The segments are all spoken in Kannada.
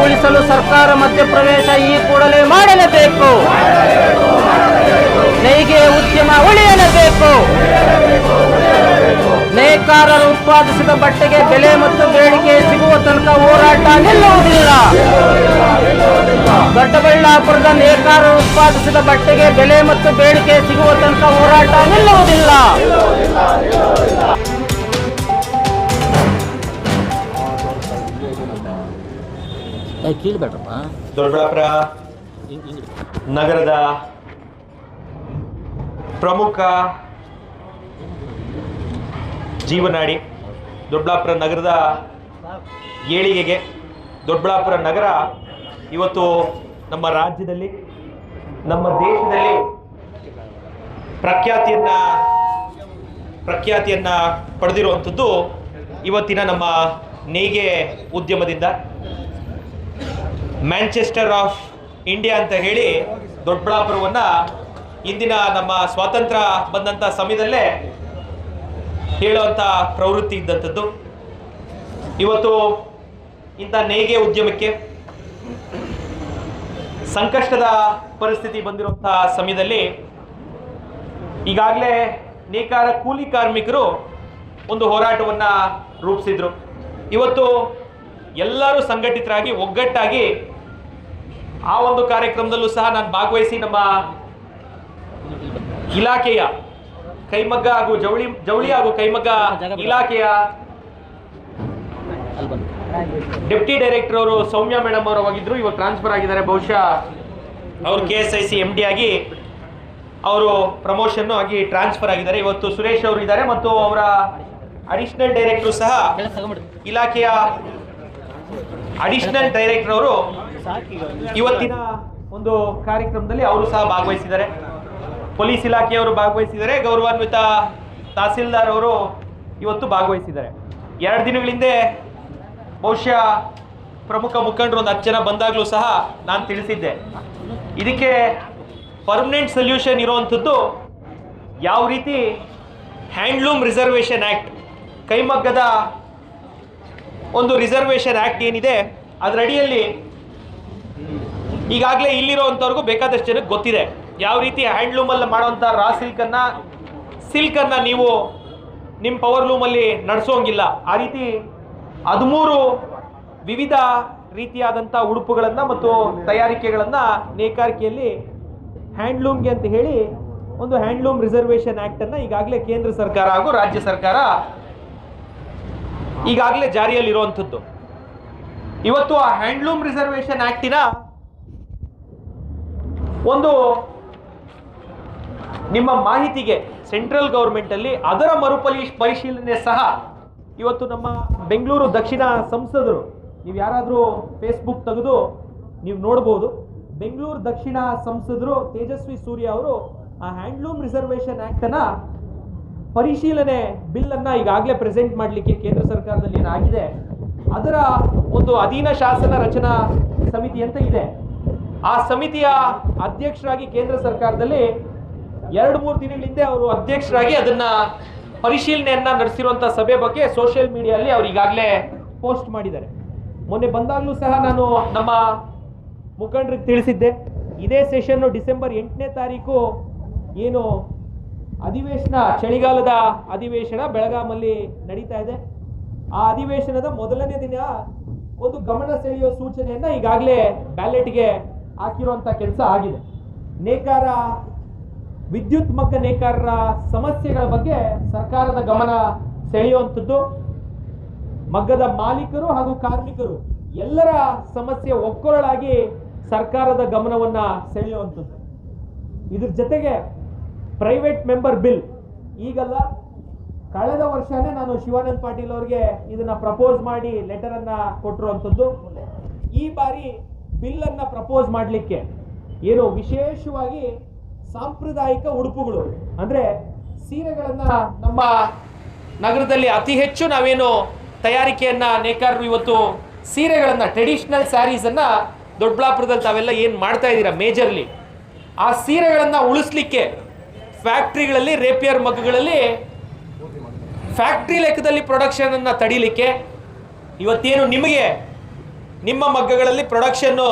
ಉಳಿಸಲು ಸರ್ಕಾರ ಮಧ್ಯಪ್ರವೇಶ ಈ ಕೂಡಲೇ ಮಾಡಲೇಬೇಕು. ನೇಯ್ಗೆ ಉದ್ಯಮ ಉಳಿಯಲೇಬೇಕು. ನೇಕಾರರು ಉತ್ಪಾದಿಸಿದ ಬಟ್ಟೆಗೆ ಬೆಲೆ ಮತ್ತು ಬೇಡಿಕೆ ಸಿಗುವ ತನಕ ಹೋರಾಟ ನಿಲ್ಲುವುದಿಲ್ಲ. ದೊಡ್ಡಬಳ್ಳಾಪುರದ ನೇಕಾರರು ಉತ್ಪಾದಿಸಿದ ಬಟ್ಟೆಗೆ ಬೆಲೆ ಮತ್ತು ಬೇಡಿಕೆ ಸಿಗುವ ತನಕ ಹೋರಾಟ ನಿಲ್ಲುವುದಿಲ್ಲ. ಕೇಳಬೇಡ್ರಪ್ಪ. ದೊಡ್ಡಬಳ್ಳಾಪುರ ನಗರದ ಪ್ರಮುಖ ಜೀವನಾಡಿ ದೊಡ್ಡಬಳ್ಳಾಪುರ ನಗರದ ಏಳಿಗೆಗೆ ದೊಡ್ಡಬಳ್ಳಾಪುರ ನಗರ ಇವತ್ತು ನಮ್ಮ ರಾಜ್ಯದಲ್ಲಿ ನಮ್ಮ ದೇಶದಲ್ಲಿ ಪ್ರಖ್ಯಾತಿಯನ್ನ ಪಡೆದಿರುವಂಥದ್ದು ಇವತ್ತಿನ ನಮ್ಮ ನೇಯ್ಗೆ ಉದ್ಯಮದಿಂದ. ಮ್ಯಾಂಚೆಸ್ಟರ್ ಆಫ್ ಇಂಡಿಯಾ ಅಂತ ಹೇಳಿ ದೊಡ್ಡಬಳ್ಳಾಪುರವನ್ನು ಇಂದಿನ ನಮ್ಮ ಸ್ವಾತಂತ್ರ್ಯ ಬಂದಂಥ ಸಮಯದಲ್ಲೇ ಹೇಳುವಂಥ ಪ್ರವೃತ್ತಿ ಇದ್ದಂಥದ್ದು. ಇವತ್ತು ಇಂಥ ನೇಯ್ಗೆ ಉದ್ಯಮಕ್ಕೆ ಸಂಕಷ್ಟದ ಪರಿಸ್ಥಿತಿ ಬಂದಿರುವಂಥ ಸಮಯದಲ್ಲಿ ಈಗಾಗಲೇ ನೇಕಾರ ಕೂಲಿ ಕಾರ್ಮಿಕರು ಒಂದು ಹೋರಾಟವನ್ನು ರೂಪಿಸಿದ್ರು. ಇವತ್ತು ಎಲ್ಲರೂ ಸಂಘಟಿತರಾಗಿ ಒಗ್ಗಟ್ಟಾಗಿ ಆ ಒಂದು ಕಾರ್ಯಕ್ರಮದಲ್ಲೂ ಸಹ ನಾನು ಭಾಗವಹಿಸಿ ನಮ್ಮ ಇಲಾಖೆಯ ಕೈಮಗ್ಗ ಹಾಗೂ ಜವಳಿ ಹಾಗೂ ಕೈಮಗ್ಗ ಇಲಾಖೆಯ ಡೆಪ್ಟಿ ಡೈರೆಕ್ಟರ್ ಅವರು ಸೌಮ್ಯ ಮೇಡಮ್ ಅವರು ಹೋಗಿದ್ರು. ಇವಾಗ ಟ್ರಾನ್ಸ್ಫರ್ ಆಗಿದ್ದಾರೆ. ಬಹುಶಃ ಅವರು KSIC MD ಆಗಿ ಅವರು ಪ್ರಮೋಷನ್ ಆಗಿ ಟ್ರಾನ್ಸ್ಫರ್ ಆಗಿದ್ದಾರೆ. ಇವತ್ತು ಸುರೇಶ್ ಅವರು ಇದ್ದಾರೆ ಮತ್ತು ಅವರ ಅಡಿಷನಲ್ ಡೈರೆಕ್ಟರ್ ಸಹ ಇಲಾಖೆಯ ಅಡಿಷನಲ್ ಡೈರೆಕ್ಟರ್ ಅವರು ಇವತ್ತಿನ ಒಂದು ಕಾರ್ಯಕ್ರಮದಲ್ಲಿ ಅವರು ಸಹ ಭಾಗವಹಿಸಿದ್ದಾರೆ. ಪೊಲೀಸ್ ಇಲಾಖೆಯವರು ಭಾಗವಹಿಸಿದ್ದಾರೆ. ಗೌರವಾನ್ವಿತ ತಹಸೀಲ್ದಾರ್ ಅವರು ಇವತ್ತು ಭಾಗವಹಿಸಿದ್ದಾರೆ. 2 ದಿನಗಳ ಹಿಂದೆ ಬಹುಶಃ ಪ್ರಮುಖ ಮುಖಂಡರು ಒಂದು 10 ಜನ ಬಂದಾಗಲೂ ಸಹ ನಾನು ತಿಳಿಸಿದ್ದೆ. ಇದಕ್ಕೆ ಪರ್ಮನೆಂಟ್ ಸೊಲ್ಯೂಷನ್ ಇರುವಂಥದ್ದು ಯಾವ ರೀತಿ ಹ್ಯಾಂಡ್ಲೂಮ್ ರಿಸರ್ವೇಷನ್ ಆ್ಯಕ್ಟ್, ಕೈಮಗ್ಗದ ಒಂದು ರಿಸರ್ವೇಷನ್ ಆ್ಯಕ್ಟ್ ಏನಿದೆ ಅದರಡಿಯಲ್ಲಿ ಈಗಾಗಲೇ ಇಲ್ಲಿರೋವಂಥವ್ರಿಗೂ ಬೇಕಾದಷ್ಟು ಜನಕ್ಕೆ ಗೊತ್ತಿದೆ ಯಾವ ರೀತಿ ಹ್ಯಾಂಡ್ಲೂಮಲ್ಲಿ ಮಾಡೋವಂಥ ರಾ ಸಿಲ್ಕನ್ನು ನೀವು ನಿಮ್ಮ ಪವರ್ ಲೂಮಲ್ಲಿ ನಡೆಸೋಂಗಿಲ್ಲ. ಆ ರೀತಿ 13 ವಿವಿಧ ರೀತಿಯಾದಂಥ ಉಡುಪುಗಳನ್ನು ಮತ್ತು ತಯಾರಿಕೆಗಳನ್ನು ನೇಕಾರಿಕೆಯಲ್ಲಿ ಹ್ಯಾಂಡ್ಲೂಮ್ಗೆ ಅಂತ ಹೇಳಿ ಒಂದು ಹ್ಯಾಂಡ್ಲೂಮ್ ರಿಸರ್ವೇಷನ್ ಆ್ಯಕ್ಟನ್ನು ಈಗಾಗಲೇ ಕೇಂದ್ರ ಸರ್ಕಾರ ಹಾಗೂ ರಾಜ್ಯ ಸರ್ಕಾರ ಈಗಾಗಲೇ ಜಾರಿಯಲ್ಲಿರುವಂಥದ್ದು. ಇವತ್ತು ಆ ಹ್ಯಾಂಡ್ಲೂಮ್ ರಿಸರ್ವೇಷನ್ ಆ್ಯಕ್ಟಿನ ಒಂದು ನಿಮ್ಮ ಮಾಹಿತಿಗೆ ಸೆಂಟ್ರಲ್ ಗೌರ್ಮೆಂಟಲ್ಲಿ ಅದರ ಪರಿಶೀಲನೆ ಸಹ ಇವತ್ತು ನಮ್ಮ ಬೆಂಗಳೂರು ದಕ್ಷಿಣ ಸಂಸದರು, ನೀವು ಯಾರಾದರೂ ಫೇಸ್ಬುಕ್ ತೆಗೆದು ನೀವು ನೋಡ್ಬೋದು, ಬೆಂಗಳೂರು ದಕ್ಷಿಣ ಸಂಸದರು ತೇಜಸ್ವಿ ಸೂರ್ಯ ಅವರು ಆ ಹ್ಯಾಂಡ್ಲೂಮ್ ರಿಸರ್ವೇಷನ್ ಆ್ಯಕ್ಟನ್ನು ಪರಿಶೀಲನೆ ಬಿಲ್ಲನ್ನು ಈಗಾಗಲೇ ಪ್ರೆಸೆಂಟ್ ಮಾಡಲಿಕ್ಕೆ ಕೇಂದ್ರ ಸರ್ಕಾರದಲ್ಲಿ ಏನಾಗಿದೆ ಅದರ ಒಂದು ಅಧೀನ ಶಾಸನ ರಚನಾ ಸಮಿತಿ ಅಂತ ಇದೆ. ಆ ಸಮಿತಿಯ ಅಧ್ಯಕ್ಷರಾಗಿ ಕೇಂದ್ರ ಸರ್ಕಾರದಲ್ಲಿ 2-3 ದಿನಗಳ ಹಿಂದೆ ಅವರು ಅಧ್ಯಕ್ಷರಾಗಿ ಅದನ್ನ ಪರಿಶೀಲನೆಯನ್ನ ನಡೆಸಿರುವಂಥ ಸಭೆ ಬಗ್ಗೆ ಸೋಷಿಯಲ್ ಮೀಡಿಯಲ್ಲಿ ಅವರು ಈಗಾಗಲೇ ಪೋಸ್ಟ್ ಮಾಡಿದ್ದಾರೆ. ಮೊನ್ನೆ ಬಂದಾಗಲೂ ಸಹ ನಾನು ನಮ್ಮ ಮುಖಂಡರಿಗೆ ತಿಳಿಸಿದ್ದೆ, ಇದೇ ಸೆಷನ್ನು ಡಿಸೆಂಬರ್ 8ನೇ ತಾರೀಕು ಏನು ಅಧಿವೇಶನ, ಚಳಿಗಾಲದ ಅಧಿವೇಶನ ಬೆಳಗಾಮಲ್ಲಿ ನಡೀತಾ ಇದೆ. ಆ ಅಧಿವೇಶನದ ಮೊದಲನೇ ದಿನ ಒಂದು ಗಮನ ಸೆಳೆಯುವ ಸೂಚನೆಯನ್ನ ಈಗಾಗಲೇ ಬ್ಯಾಲೆಟ್ಗೆ ಹಾಕಿರುವಂಥ ಕೆಲಸ ಆಗಿದೆ. ನೇಕಾರ ವಿದ್ಯುತ್ ಮಗ್ಗ ನೇಕಾರರ ಸಮಸ್ಯೆಗಳ ಬಗ್ಗೆ ಸರ್ಕಾರದ ಗಮನ ಸೆಳೆಯುವಂಥದ್ದು, ಮಗ್ಗದ ಮಾಲೀಕರು ಹಾಗೂ ಕಾರ್ಮಿಕರು ಎಲ್ಲರ ಸಮಸ್ಯೆ ಒಕ್ಕೊರಳಾಗಿ ಸರ್ಕಾರದ ಗಮನವನ್ನ ಸೆಳೆಯುವಂಥದ್ದು. ಇದ್ರ ಜೊತೆಗೆ ಪ್ರೈವೇಟ್ ಮೆಂಬರ್ ಬಿಲ್, ಈಗಲ್ಲ ಕಳೆದ ವರ್ಷನೇ ನಾನು ಶಿವಾನಂದ್ ಪಾಟೀಲ್ ಅವರಿಗೆ ಇದನ್ನ ಪ್ರಪೋಸ್ ಮಾಡಿ ಲೆಟರ್ ಅನ್ನ ಕೊಟ್ಟಿರುವಂಥದ್ದು. ಈ ಬಾರಿ ಬಿಲ್ ಅನ್ನ ಪ್ರಪೋಸ್ ಮಾಡಲಿಕ್ಕೆ ಏನು ವಿಶೇಷವಾಗಿ ಸಾಂಪ್ರದಾಯಿಕ ಉಡುಪುಗಳು ಅಂದ್ರೆ ಸೀರೆಗಳನ್ನ ನಮ್ಮ ನಗರದಲ್ಲಿ ಅತಿ ಹೆಚ್ಚು ನಾವೇನು ತಯಾರಿಕೆಯನ್ನ ನೇಕಾರರು ಇವತ್ತು ಸೀರೆಗಳನ್ನ ಟ್ರೆಡಿಷನಲ್ ಸ್ಯಾರೀಸ್ ಅನ್ನ ದೊಡ್ಡಬಳ್ಳಾಪುರದಲ್ಲಿ ತಾವೆಲ್ಲ ಏನು ಮಾಡ್ತಾ ಇದ್ದೀರಾ ಮೇಜರ್ಲಿ, ಆ ಸೀರೆಗಳನ್ನ ಉಳಿಸ್ಲಿಕ್ಕೆ ಫ್ಯಾಕ್ಟ್ರಿಗಳಲ್ಲಿ ರೇಪಿಯರ್ ಮಗ್ಗುಗಳಲ್ಲಿ ಫ್ಯಾಕ್ಟ್ರಿ ಲೆಕ್ಕದಲ್ಲಿ ಪ್ರೊಡಕ್ಷನ್ ಅನ್ನ ತಡಿಲಿಕ್ಕೆ ಇವತ್ತೇನು ನಿಮಗೆ ನಿಮ್ಮ ಮಗ್ಗಗಳಲ್ಲಿ ಪ್ರೊಡಕ್ಷನ್ನು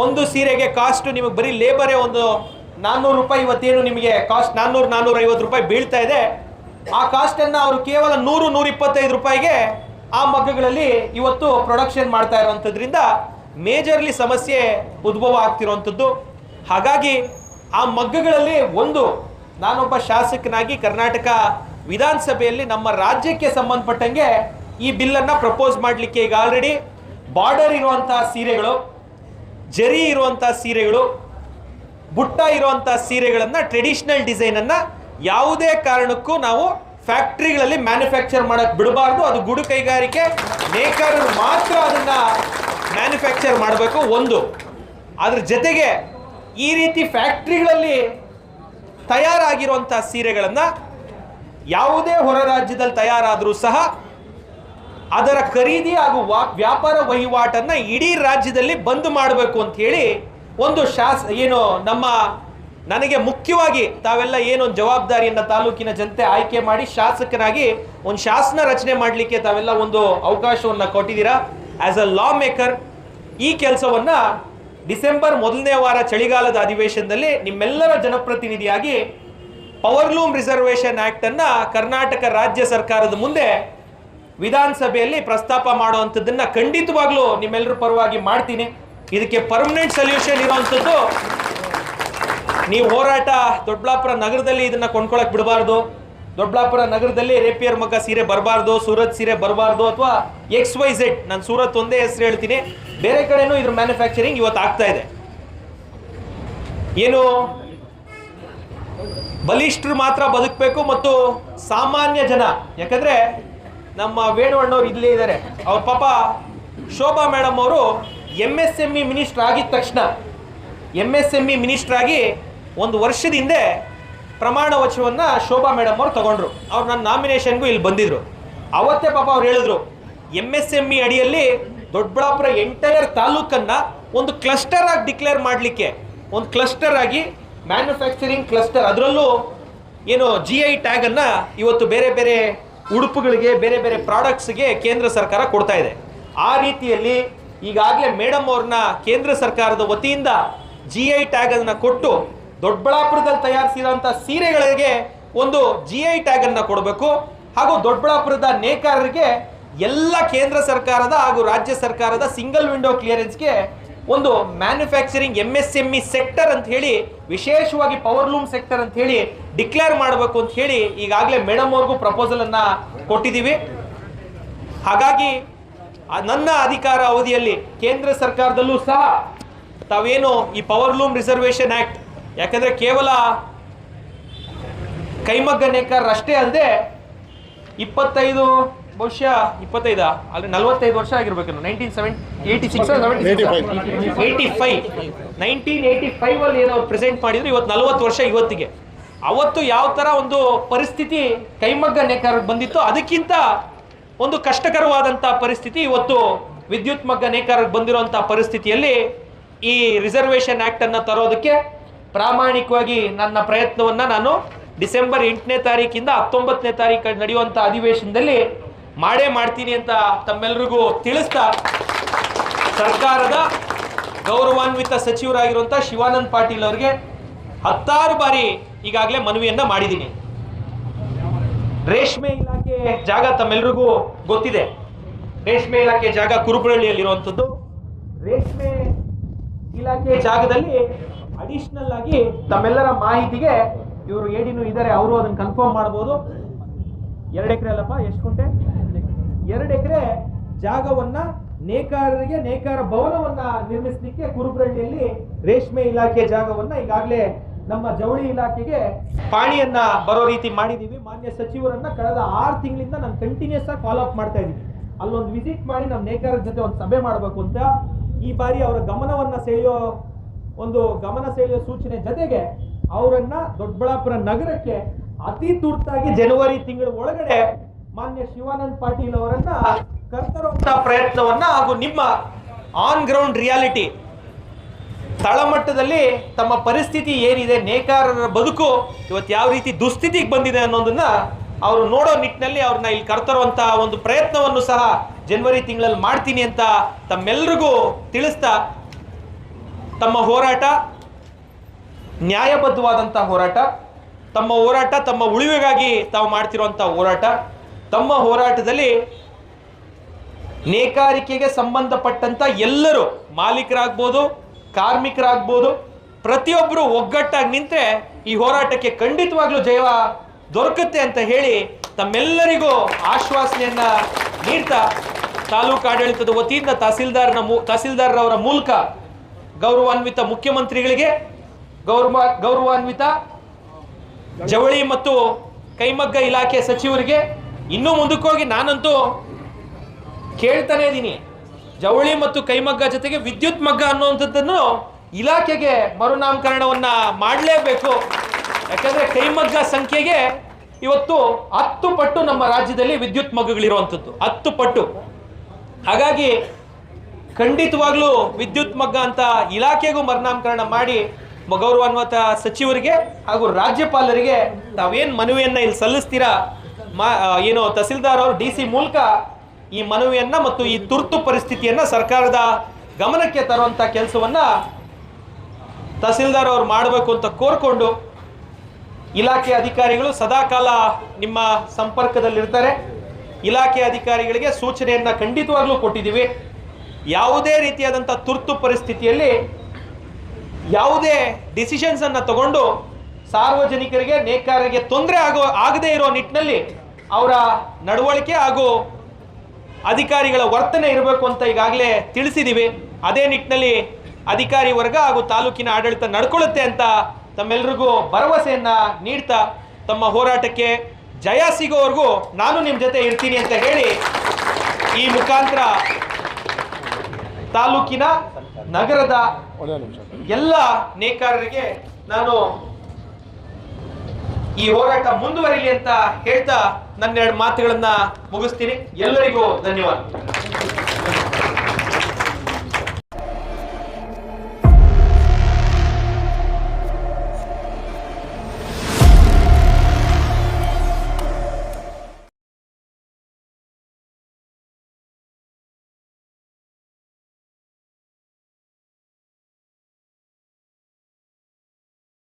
ಒಂದು ಸೀರೆಗೆ ಕಾಸ್ಟ್ ನಿಮಗೆ ಬರೀ ಲೇಬರೇ ಒಂದು 400 ರೂಪಾಯಿ, ಇವತ್ತೇನು ನಿಮಗೆ ಕಾಸ್ಟ್ 400-450 ರೂಪಾಯಿ ಬೀಳ್ತಾ ಇದೆ, ಆ ಕಾಸ್ಟನ್ನು ಅವರು ಕೇವಲ 100-125 ರೂಪಾಯಿಗೆ ಆ ಮಗ್ಗಗಳಲ್ಲಿ ಇವತ್ತು ಪ್ರೊಡಕ್ಷನ್ ಮಾಡ್ತಾ ಇರುವಂಥದ್ರಿಂದ ಮೇಜರ್ಲಿ ಸಮಸ್ಯೆ ಉದ್ಭವ ಆಗ್ತಿರುವಂಥದ್ದು. ಹಾಗಾಗಿ ಆ ಮಗ್ಗಗಳಲ್ಲಿ ನಾನೊಬ್ಬ ಶಾಸಕನಾಗಿ ಕರ್ನಾಟಕ ವಿಧಾನಸಭೆಯಲ್ಲಿ ನಮ್ಮ ರಾಜ್ಯಕ್ಕೆ ಸಂಬಂಧಪಟ್ಟಂಗೆ ಈ ಬಿಲ್ಲನ್ನು ಪ್ರಪೋಸ್ ಮಾಡಲಿಕ್ಕೆ ಈಗ ಆಲ್ರೆಡಿ ಬಾರ್ಡರ್ ಇರುವಂತಹ ಸೀರೆಗಳು, ಜರಿ ಇರುವಂಥ ಸೀರೆಗಳು, ಬುಟ್ಟ ಇರುವಂಥ ಸೀರೆಗಳನ್ನು ಟ್ರೆಡಿಷನಲ್ ಡಿಸೈನನ್ನು ಯಾವುದೇ ಕಾರಣಕ್ಕೂ ನಾವು ಫ್ಯಾಕ್ಟ್ರಿಗಳಲ್ಲಿ ಮ್ಯಾನುಫ್ಯಾಕ್ಚರ್ ಮಾಡೋಕ್ಕೆ ಬಿಡಬಾರ್ದು. ಅದು ಗುಡು ಕೈಗಾರಿಕೆ ನೇಕಾರರು ಮಾತ್ರ ಅದನ್ನು ಮ್ಯಾನುಫ್ಯಾಕ್ಚರ್ ಮಾಡಬೇಕು. ಅದ್ರ ಜೊತೆಗೆ ಈ ರೀತಿ ಫ್ಯಾಕ್ಟ್ರಿಗಳಲ್ಲಿ ತಯಾರಾಗಿರುವಂಥ ಸೀರೆಗಳನ್ನು ಯಾವುದೇ ಹೊರ ರಾಜ್ಯದಲ್ಲಿ ತಯಾರಾದರೂ ಸಹ ಅದರ ಖರೀದಿ ಹಾಗೂ ವ್ಯಾಪಾರ ವಹಿವಾಟನ್ನು ಇಡೀ ರಾಜ್ಯದಲ್ಲಿ ಬಂದ್ ಮಾಡಬೇಕು ಅಂತ ಹೇಳಿ ನನಗೆ ಮುಖ್ಯವಾಗಿ ತಾವೆಲ್ಲ ಏನೊಂದು ಜವಾಬ್ದಾರಿಯನ್ನು ತಾಲೂಕಿನ ಜನತೆ ಆಯ್ಕೆ ಮಾಡಿ ಶಾಸಕನಾಗಿ ಒಂದು ಶಾಸನ ರಚನೆ ಮಾಡಲಿಕ್ಕೆ ತಾವೆಲ್ಲ ಒಂದು ಅವಕಾಶವನ್ನು ಕೊಟ್ಟಿದ್ದೀರಾ. ಆಸ್ ಅ ಲಾ ಮೇಕರ್ ಈ ಕೆಲಸವನ್ನು ಡಿಸೆಂಬರ್ 1ನೇ ವಾರ ಚಳಿಗಾಲದ ಅಧಿವೇಶನದಲ್ಲಿ ನಿಮ್ಮೆಲ್ಲರ ಜನಪ್ರತಿನಿಧಿಯಾಗಿ ಪವರ್ಲೂಮ್ ರಿಸರ್ವೇಷನ್ ಆ್ಯಕ್ಟನ್ನು ಕರ್ನಾಟಕ ರಾಜ್ಯ ಸರ್ಕಾರದ ಮುಂದೆ ವಿಧಾನಸಭೆಯಲ್ಲಿ ಪ್ರಸ್ತಾಪ ಮಾಡುವಂಥದ್ದನ್ನು ಖಂಡಿತವಾಗ್ಲೂ ನಿಮ್ಮೆಲ್ಲರ ಪರವಾಗಿ ಮಾಡ್ತೀನಿ. ಇದಕ್ಕೆ ಪರ್ಮನೆಂಟ್ ಸೊಲ್ಯೂಷನ್ ಇರೋವಂಥದ್ದು ನೀವು ಹೋರಾಟ ದೊಡ್ಡಬಳ್ಳಾಪುರ ನಗರದಲ್ಲಿ ಇದನ್ನು ಕೊಂಡ್ಕೊಳಕ್ಕೆ ಬಿಡಬಾರ್ದು. ದೊಡ್ಡಬಳ್ಳಾಪುರ ನಗರದಲ್ಲಿ ರೇಪಿಯರ್ ಮಗ್ಗ ಸೀರೆ ಬರಬಾರ್ದು, ಸೂರತ್ ಸೀರೆ ಬರಬಾರ್ದು, ಅಥವಾ XYZ. ನಾನು ಸೂರತ್ ಒಂದೇ ಹೆಸರು ಹೇಳ್ತೀನಿ, ಬೇರೆ ಕಡೆನೂ ಇದ್ರ ಮ್ಯಾನುಫ್ಯಾಕ್ಚರಿಂಗ್ ಇವತ್ತು ಆಗ್ತಾ ಇದೆ. ಏನು ಬಲಿಷ್ಠರು ಮಾತ್ರ ಬದುಕಬೇಕು ಮತ್ತು ಸಾಮಾನ್ಯ ಜನ, ಯಾಕಂದ್ರೆ ನಮ್ಮ ವೇಣುವಣ್ಣವ್ರು ಇಲ್ಲೇ ಇದ್ದಾರೆ, ಅವ್ರ ಪಾಪ ಶೋಭಾ ಮೇಡಮ್ ಅವರು MSME ಮಿನಿಸ್ಟರ್ ಆಗಿದ ತಕ್ಷಣ MSME ಮಿನಿಸ್ಟರ್ ಆಗಿ 1 ವರ್ಷದ ಹಿಂದೆ ಪ್ರಮಾಣ ವಚನವನ್ನು ಶೋಭಾ ಮೇಡಮ್ ಅವರು ತಗೊಂಡ್ರು. ಅವ್ರು ನನ್ನ ನಾಮಿನೇಷನ್ಗೂ ಇಲ್ಲಿ ಬಂದಿದ್ರು. ಅವತ್ತೇ ಪಾಪ ಅವ್ರು ಹೇಳಿದ್ರು, MSME ಅಡಿಯಲ್ಲಿ ದೊಡ್ಡಬಳ್ಳಾಪುರ ಎಂಟೈರ್ ತಾಲೂಕನ್ನು ಒಂದು ಕ್ಲಸ್ಟರ್ ಆಗಿ ಡಿಕ್ಲೇರ್ ಮಾಡಲಿಕ್ಕೆ, ಒಂದು ಕ್ಲಸ್ಟರ್ ಆಗಿ ಮ್ಯಾನುಫ್ಯಾಕ್ಚರಿಂಗ್ ಕ್ಲಸ್ಟರ್, ಅದರಲ್ಲೂ ಏನು GI ಟ್ಯಾಗನ್ನು ಇವತ್ತು ಬೇರೆ ಬೇರೆ ಉಡುಪುಗಳಿಗೆ, ಬೇರೆ ಬೇರೆ ಪ್ರಾಡಕ್ಟ್ಸ್ಗೆ ಕೇಂದ್ರ ಸರ್ಕಾರ ಕೊಡ್ತಾ ಇದೆ. ಆ ರೀತಿಯಲ್ಲಿ ಈಗಾಗಲೇ ಮೇಡಮ್ ಅವ್ರನ್ನ ಕೇಂದ್ರ ಸರ್ಕಾರದ ವತಿಯಿಂದ GI ಟ್ಯಾಗನ್ನು ಕೊಟ್ಟು ದೊಡ್ಡಬಳ್ಳಾಪುರದಲ್ಲಿ ತಯಾರಿಸಿದಂಥ ಸೀರೆಗಳಿಗೆ ಒಂದು GI ಟ್ಯಾಗನ್ನು ಕೊಡಬೇಕು. ಹಾಗೂ ದೊಡ್ಡಬಳ್ಳಾಪುರದ ನೇಕಾರರಿಗೆ ಎಲ್ಲ ಕೇಂದ್ರ ಸರ್ಕಾರದ ಹಾಗೂ ರಾಜ್ಯ ಸರ್ಕಾರದ ಸಿಂಗಲ್ ವಿಂಡೋ ಕ್ಲಿಯರೆನ್ಸ್ಗೆ ಒಂದು ಮ್ಯಾನುಫ್ಯಾಕ್ಚರಿಂಗ್ MSME ಸೆಕ್ಟರ್ ಅಂತ ಹೇಳಿ, ವಿಶೇಷವಾಗಿ ಪವರ್ಲೂಮ್ ಸೆಕ್ಟರ್ ಅಂತ ಹೇಳಿ ಡಿಕ್ಲೇರ್ ಮಾಡಬೇಕು ಅಂತ ಹೇಳಿ ಈಗಾಗಲೇ ಮೇಡಮ್ ಅವ್ರಿಗೂ ಪ್ರಪೋಸಲನ್ನು ಕೊಟ್ಟಿದ್ದೀವಿ. ಹಾಗಾಗಿ ನನ್ನ ಅಧಿಕಾರ ಅವಧಿಯಲ್ಲಿ ಕೇಂದ್ರ ಸರ್ಕಾರದಲ್ಲೂ ಸಹ ತಾವೇನು ಈ ಪವರ್ಲೂಮ್ ರಿಸರ್ವೇಷನ್ ಆ್ಯಕ್ಟ್, ಯಾಕಂದರೆ ಕೇವಲ ಕೈಮಗ್ಗ ನೇಕಾರರಷ್ಟೇ ಅಲ್ಲದೆ 25 ಬಹುಶಃ 25 ಅಲ್ಲಿ 45 ವರ್ಷ ಆಗಿರ್ಬೇಕು, 1985 ಅಲ್ಲಿ ಏನೋ ಪ್ರೆಸೆಂಟ್ ಮಾಡಿದ್ರು. ಇವತ್ತು 40 ವರ್ಷ ಇವತ್ತಿಗೆ. ಅವತ್ತು ಯಾವ ಥರ ಒಂದು ಪರಿಸ್ಥಿತಿ ಕೈಮಗ್ಗ ನೇಕಾರರಿಗೆ ಬಂದಿತ್ತು, ಅದಕ್ಕಿಂತ ಒಂದು ಕಷ್ಟಕರವಾದಂಥ ಪರಿಸ್ಥಿತಿ ಇವತ್ತು ವಿದ್ಯುತ್ ಮಗ್ಗ ನೇಕಾರರಿಗೆ ಬಂದಿರುವಂಥ ಪರಿಸ್ಥಿತಿಯಲ್ಲಿ ಈ ರಿಸರ್ವೇಷನ್ ಆ್ಯಕ್ಟನ್ನು ತರೋದಕ್ಕೆ ಪ್ರಾಮಾಣಿಕವಾಗಿ ನನ್ನ ಪ್ರಯತ್ನವನ್ನು ನಾನು ಡಿಸೆಂಬರ್ 8ನೇ ತಾರೀಕಿಂದ 19ನೇ ತಾರೀಕು ನಡೆಯುವಂಥ ಅಧಿವೇಶನದಲ್ಲಿ ಮಾಡ್ತೀನಿ ಅಂತ ತಮ್ಮೆಲ್ಲರಿಗೂ ತಿಳಿಸ್ತಾ, ಸರ್ಕಾರದ ಗೌರವಾನ್ವಿತ ಸಚಿವರಾಗಿರುವಂಥ ಶಿವಾನಂದ ಪಾಟೀಲ್ ಅವರಿಗೆ 10 ಬಾರಿ ಈಗಾಗಲೇ ಮನವಿಯನ್ನು ಮಾಡಿದ್ದೀನಿ. ರೇಷ್ಮೆ ಇಲಾಖೆ ಜಾಗ ತಮ್ಮೆಲ್ಲರಿಗೂ ಗೊತ್ತಿದೆ. ರೇಷ್ಮೆ ಇಲಾಖೆ ಜಾಗ ಕುರುಬರಳ್ಳಿಯಲ್ಲಿರುವಂಥದ್ದು. ರೇಷ್ಮೆ ಇಲಾಖೆ ಜಾಗದಲ್ಲಿ ಅಡಿಷನಲ್ ಆಗಿ ತಮ್ಮೆಲ್ಲರ ಮಾಹಿತಿಗೆ ಇವರು ಏಡಿನೂ ಇದ್ದಾರೆ, ಅವರು ಅದನ್ನು ಕನ್ಫರ್ಮ್ ಮಾಡ್ಬೋದು. 2 ಎಕರೆ ಅಲ್ಲಪ್ಪ, ಎಷ್ಟು ಗುಂಟೆ? 2 ಎಕರೆ ಜಾಗವನ್ನ ನೇಕಾರರಿಗೆ ನೇಕಾರ ಭವನವನ್ನ ನಿರ್ಮಿಸಲಿಕ್ಕೆ ಕುರುಬರಳ್ಳಿಯಲ್ಲಿ ರೇಷ್ಮೆ ಇಲಾಖೆ ಜಾಗವನ್ನ ಈಗಾಗಲೇ ನಮ್ಮ ಜವಳಿ ಇಲಾಖೆಗೆ ಪಾಣಿಯನ್ನ ಬರೋ ರೀತಿ ಮಾಡಿದೀವಿ. ಮಾನ್ಯ ಸಚಿವರನ್ನ ಕಳೆದ 6 ತಿಂಗಳಿಂದ ನಾನು ಕಂಟಿನ್ಯೂಸ್ ಆಗಿ ಫಾಲೋ ಅಪ್ ಮಾಡ್ತಾ ಇದ್ದೀನಿ. ಅಲ್ಲೊಂದು ವಿಸಿಟ್ ಮಾಡಿ ನಮ್ಮ ನೇಕಾರರ ಜೊತೆ ಒಂದು ಸಭೆ ಮಾಡಬೇಕು ಅಂತ ಈ ಬಾರಿ ಅವರ ಗಮನ ಸೆಳೆಯೋ ಸೂಚನೆ ಜೊತೆಗೆ ಅವರನ್ನ ದೊಡ್ಡಬಳ್ಳಾಪುರ ನಗರಕ್ಕೆ ಅತಿ ತುರ್ತಾಗಿ ಜನವರಿ ತಿಂಗಳ ಒಳಗಡೆ ಮಾನ್ಯ ಶಿವಾನಂದ ಪಾಟೀಲ್ ಅವರನ್ನ ಕರ್ತರುವಂತ ಪ್ರಯತ್ನವನ್ನ ಹಾಗೂ ನಿಮ್ಮ ಆನ್ ಗ್ರೌಂಡ್ ರಿಯಾಲಿಟಿ ತಳಮಟ್ಟದಲ್ಲಿ ತಮ್ಮ ಪರಿಸ್ಥಿತಿ ಏನಿದೆ, ನೇಕಾರರ ಬದುಕು ಇವತ್ತು ಯಾವ ರೀತಿ ದುಸ್ಥಿತಿಗೆ ಬಂದಿದೆ ಅನ್ನೋದನ್ನ ಅವರು ನೋಡೋ ನಿಟ್ಟಿನಲ್ಲಿ ಅವ್ರನ್ನ ಇಲ್ಲಿ ಕರ್ತರುವಂತಹ ಒಂದು ಪ್ರಯತ್ನವನ್ನು ಸಹ ಜನವರಿ ತಿಂಗಳಲ್ಲಿ ಮಾಡ್ತೀನಿ ಅಂತ ತಮ್ಮೆಲ್ರಿಗೂ ತಿಳಿಸ್ತಾ, ತಮ್ಮ ಹೋರಾಟ ನ್ಯಾಯಬದ್ಧವಾದಂಥ ಹೋರಾಟ, ತಮ್ಮ ಹೋರಾಟ ತಮ್ಮ ಉಳಿವಿಗಾಗಿ ತಾವು ಮಾಡ್ತಿರುವಂಥ ಹೋರಾಟ. ತಮ್ಮ ಹೋರಾಟದಲ್ಲಿ ನೇಕಾರಿಕೆಗೆ ಸಂಬಂಧಪಟ್ಟಂತ ಎಲ್ಲರೂ, ಮಾಲೀಕರಾಗ್ಬೋದು, ಕಾರ್ಮಿಕರಾಗ್ಬೋದು, ಪ್ರತಿಯೊಬ್ಬರು ಒಗ್ಗಟ್ಟಾಗಿ ನಿಂತರೆ ಈ ಹೋರಾಟಕ್ಕೆ ಖಂಡಿತವಾಗ್ಲೂ ಜಯ ದೊರಕುತ್ತೆ ಅಂತ ಹೇಳಿ ತಮ್ಮೆಲ್ಲರಿಗೂ ಆಶ್ವಾಸನೆಯನ್ನ ನೀಡ್ತಾ, ತಾಲೂಕು ಆಡಳಿತದ ವತಿಯಿಂದ ತಹಸೀಲ್ದಾರರವರ ಮೂಲಕ ಗೌರವಾನ್ವಿತ ಮುಖ್ಯಮಂತ್ರಿಗಳಿಗೆ, ಗೌರವಾನ್ವಿತ ಜವಳಿ ಮತ್ತು ಕೈಮಗ್ಗ ಇಲಾಖೆ ಸಚಿವರಿಗೆ, ಇನ್ನೂ ಮುಂದಕ್ಕೋಗಿ ನಾನಂತೂ ಕೇಳ್ತಾನೆ ಇದ್ದೀನಿ, ಜವಳಿ ಮತ್ತು ಕೈಮಗ್ಗ ಜೊತೆಗೆ ವಿದ್ಯುತ್ ಮಗ್ಗ ಅನ್ನುವಂಥದ್ದನ್ನು ಇಲಾಖೆಗೆ ಮರುನಾಮಕರಣವನ್ನ ಮಾಡಲೇಬೇಕು. ಯಾಕಂದ್ರೆ ಕೈಮಗ್ಗ ಸಂಖ್ಯೆಗೆ ಇವತ್ತು 10 ಪಟ್ಟು ನಮ್ಮ ರಾಜ್ಯದಲ್ಲಿ ವಿದ್ಯುತ್ ಮಗ್ಗಗಳಿರುವಂಥದ್ದು, 10 ಪಟ್ಟು. ಹಾಗಾಗಿ ಖಂಡಿತವಾಗ್ಲೂ ವಿದ್ಯುತ್ ಮಗ್ಗ ಅಂತ ಇಲಾಖೆಗೂ ಮರುನಾಮಕರಣ ಮಾಡಿ ಗೌರವಾನ್ವಿತ ಸಚಿವರಿಗೆ ಹಾಗೂ ರಾಜ್ಯಪಾಲರಿಗೆ ತಾವೇನು ಮನವಿಯನ್ನ ಇಲ್ಲಿ ಸಲ್ಲಿಸ್ತೀರಾ, ಏನು ತಹಸೀಲ್ದಾರ್ ಅವರು DC ಮೂಲಕ ಈ ಮನವಿಯನ್ನ ಮತ್ತು ಈ ತುರ್ತು ಪರಿಸ್ಥಿತಿಯನ್ನ ಸರ್ಕಾರದ ಗಮನಕ್ಕೆ ತರುವಂತ ಕೆಲಸವನ್ನ ತಹಸೀಲ್ದಾರ್ ಅವರು ಮಾಡಬೇಕು ಅಂತ ಕೋರ್ಕೊಂಡು, ಇಲಾಖೆ ಅಧಿಕಾರಿಗಳು ಸದಾಕಾಲ ನಿಮ್ಮ ಸಂಪರ್ಕದಲ್ಲಿರ್ತಾರೆ. ಇಲಾಖೆ ಅಧಿಕಾರಿಗಳಿಗೆ ಸೂಚನೆಯನ್ನ ಖಂಡಿತವಾಗ್ಲೂ ಕೊಟ್ಟಿದ್ದೀವಿ. ಯಾವುದೇ ರೀತಿಯಾದಂಥ ತುರ್ತು ಪರಿಸ್ಥಿತಿಯಲ್ಲಿ ಯಾವುದೇ ಡಿಸಿಷನ್ಸ್ ಅನ್ನ ತಗೊಂಡು ಸಾರ್ವಜನಿಕರಿಗೆ, ನೇಕಾರರಿಗೆ ತೊಂದರೆ ಆಗದೇ ಇರೋ ನಿಟ್ಟಿನಲ್ಲಿ ಅವರ ನಡವಳಿಕೆ ಹಾಗೂ ಅಧಿಕಾರಿಗಳ ವರ್ತನೆ ಇರಬೇಕು ಅಂತ ಈಗಾಗಲೇ ತಿಳಿಸಿದ್ದೀವಿ. ಅದೇ ನಿಟ್ಟಿನಲ್ಲಿ ಅಧಿಕಾರಿ ವರ್ಗ ಹಾಗೂ ತಾಲೂಕಿನ ಆಡಳಿತ ನಡ್ಕೊಳ್ಳುತ್ತೆ ಅಂತ ತಮ್ಮೆಲ್ಲರಿಗೂ ಭರವಸೆಯನ್ನ ನೀಡ್ತಾ, ತಮ್ಮ ಹೋರಾಟಕ್ಕೆ ಜಯ ಸಿಗೋವರೆಗೂ ನಾನು ನಿಮ್ಮ ಜೊತೆ ಇರ್ತೀನಿ ಅಂತ ಹೇಳಿ ಈ ಮುಖಾಂತರ ತಾಲೂಕಿನ, ನಗರದ ಎಲ್ಲ ನೇಕಾರರಿಗೆ ನಾನು ಈ ಹೋರಾಟ ಮುಂದುವರಿಲಿ ಅಂತ ಹೇಳ್ತಾ ನನ್ನ 2 ಮಾತುಗಳನ್ನ ಮುಗಿಸ್ತೀನಿ. ಎಲ್ಲರಿಗೂ ಧನ್ಯವಾದ.